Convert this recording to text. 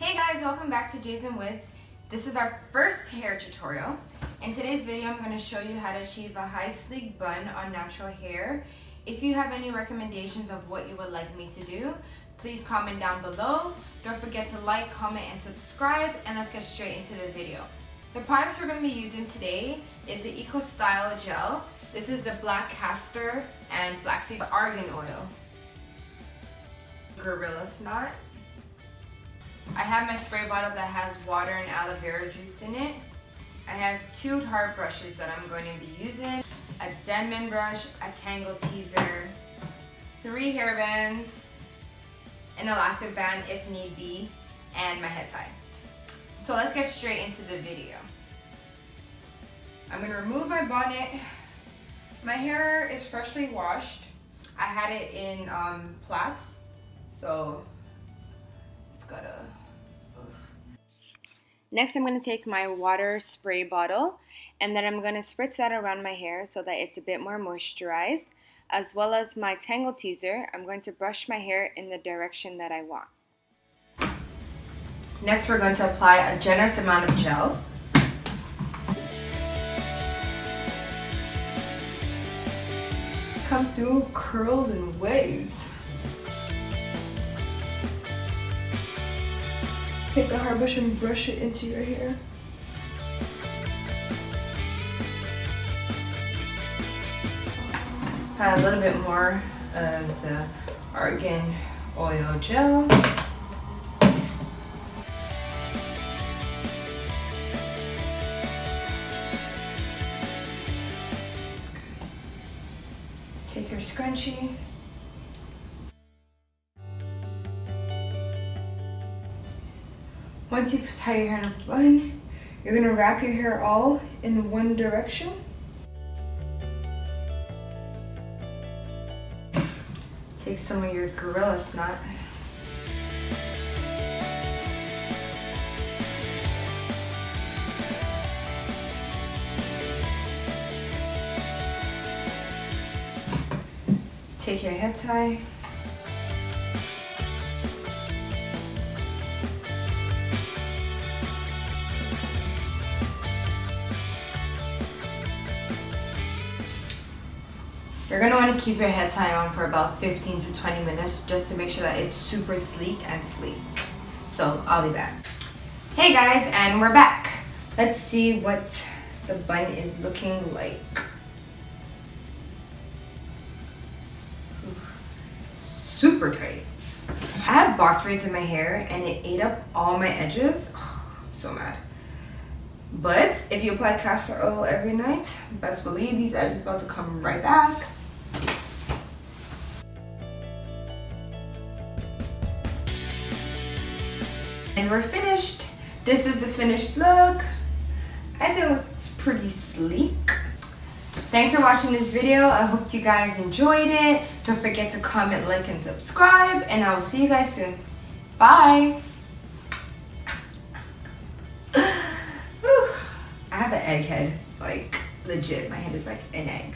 Hey guys, welcome back to Jaysnwdz. This is our first hair tutorial. In today's video, I'm going to show you how to achieve a high sleek bun on natural hair. If you have any recommendations of what you would like me to do, please comment down below. Don't forget to like, comment, and subscribe, and let's get straight into the video. The products we're going to be using today is the Eco Style Gel. This is the black castor and flaxseed argan oil. Gorilla Snot. I have my spray bottle that has water and aloe vera juice in it. I have 2 hard brushes that I'm going to be using, a Denman brush, a tangle teaser, 3 hair bands, an elastic band if need be, and my head tie. So let's get straight into the video. I'm going to remove my bonnet. My hair is freshly washed. I had it in plaits, so it's got a... Next, I'm going to take my water spray bottle and then I'm going to spritz that around my hair so that it's a bit more moisturized. As well as my tangle teaser, I'm going to brush my hair in the direction that I want. Next, we're going to apply a generous amount of gel. Come through curls and waves. Take the hard brush and brush it into your hair. Add a little bit more of the argan oil gel. Take your scrunchie. Once you tie your hair in a bun, you're going to wrap your hair all in one direction. Take some of your Gorilla Snot. Take your head tie. You're going to want to keep your head tie on for about 15 to 20 minutes just to make sure that it's super sleek and fleek. So I'll be back. Hey guys, and we're back. Let's see what the bun is looking like. Super tight. I have box braids in my hair and it ate up all my edges. Oh, I'm so mad. But if you apply castor oil every night, best believe these edges about to come right back. And we're finished. This is the finished look. I think it looks pretty sleek. Thanks for watching this video. I hope you guys enjoyed it. Don't forget to comment, like, and subscribe. And I will see you guys soon. Bye. I have an egg head. Like, legit. My head is like an egg.